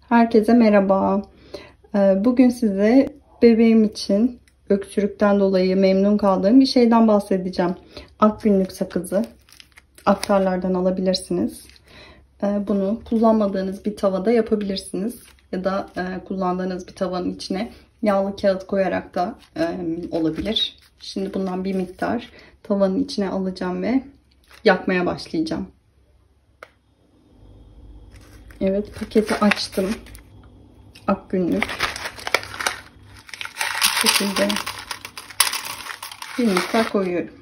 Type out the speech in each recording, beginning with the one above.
Herkese merhaba. Bugün size bebeğim için öksürükten dolayı memnun kaldığım bir şeyden bahsedeceğim. Akgünlük sakızı. Aktarlardan alabilirsiniz. Bunu kullanmadığınız bir tavada yapabilirsiniz. Ya da kullandığınız bir tavanın içine yağlı kağıt koyarak da olabilir. Şimdi bundan bir miktar tavanın içine alacağım ve yakmaya başlayacağım. Evet, paketi açtım. Akgünlük. Bu şekilde bir miktar koyuyorum.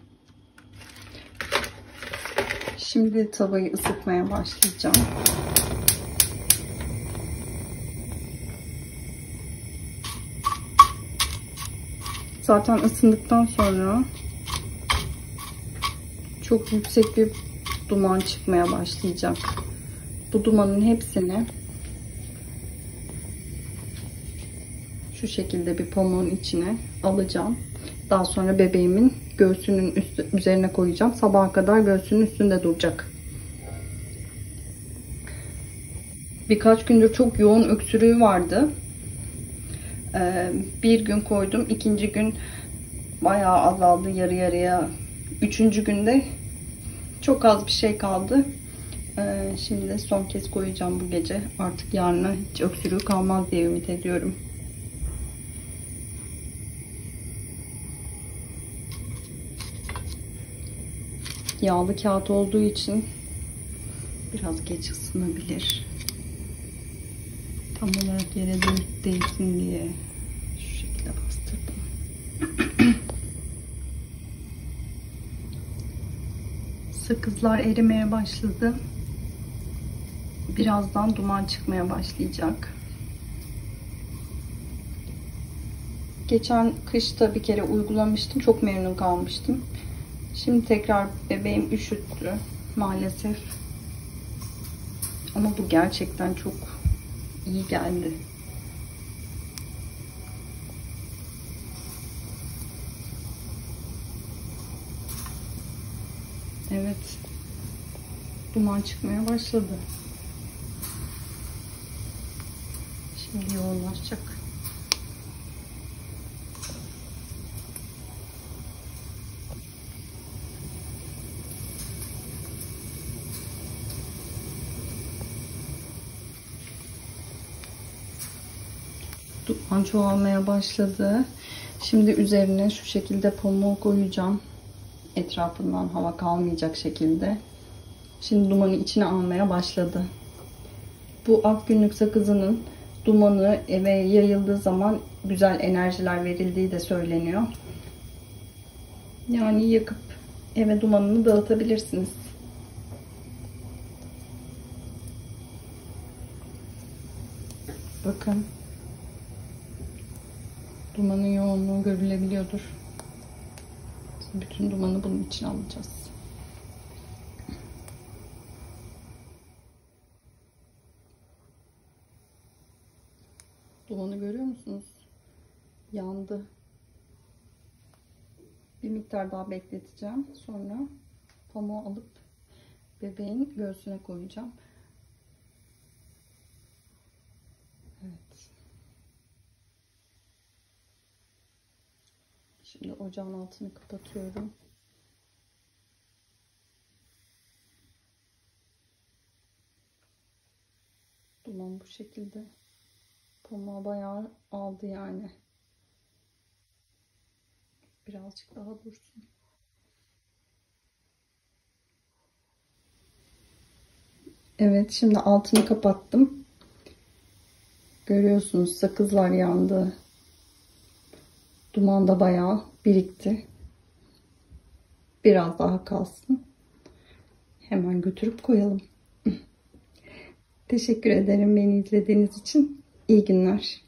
Şimdi tavayı ısıtmaya başlayacağım. Zaten ısındıktan sonra çok yüksek bir duman çıkmaya başlayacak. Bu dumanın hepsini şu şekilde bir pamuğun içine alacağım. Daha sonra bebeğimin göğsünün üzerine koyacağım. Sabaha kadar göğsünün üstünde duracak. Birkaç gündür çok yoğun öksürüğü vardı. Bir gün koydum. İkinci gün bayağı azaldı, yarı yarıya. Üçüncü günde çok az bir şey kaldı. Şimdi son kez koyacağım bu gece. Artık yarına hiç öksürüğü kalmaz diye ümit ediyorum. Yağlı kağıt olduğu için biraz geç ısınabilir. Tam olarak yere değsin diye şu şekilde bastırdım. Sakızlar erimeye başladı. Birazdan duman çıkmaya başlayacak. Geçen kışta bir kere uygulamıştım. Çok memnun kalmıştım. Şimdi tekrar bebeğim üşüttü maalesef. Ama bu gerçekten çok iyi geldi. Evet. Duman çıkmaya başladı. Şimdi yoğunlaşacak. Duman çoğalmaya başladı. Şimdi üzerine şu şekilde pamuğu koyacağım. Etrafından hava kalmayacak şekilde. Şimdi dumanı içine almaya başladı. Bu akgünlük sakızının dumanı eve yayıldığı zaman güzel enerjiler verildiği de söyleniyor. Yani yakıp eve dumanını dağıtabilirsiniz. Bakın. Dumanın yoğunluğu görülebiliyordur. Bütün dumanı bunun içine alacağız. Dumanı görüyor musunuz? Yandı. Bir miktar daha bekleteceğim. Sonra pamuğu alıp bebeğin göğsüne koyacağım. Evet. Şimdi ocağın altını kapatıyorum. Duman bu şekilde. Pamuğu bayağı aldı yani. Birazcık daha dursun. Evet, şimdi altını kapattım. Görüyorsunuz sakızlar yandı. Duman da bayağı birikti. Biraz daha kalsın. Hemen götürüp koyalım. Teşekkür ederim beni izlediğiniz için. İyi günler.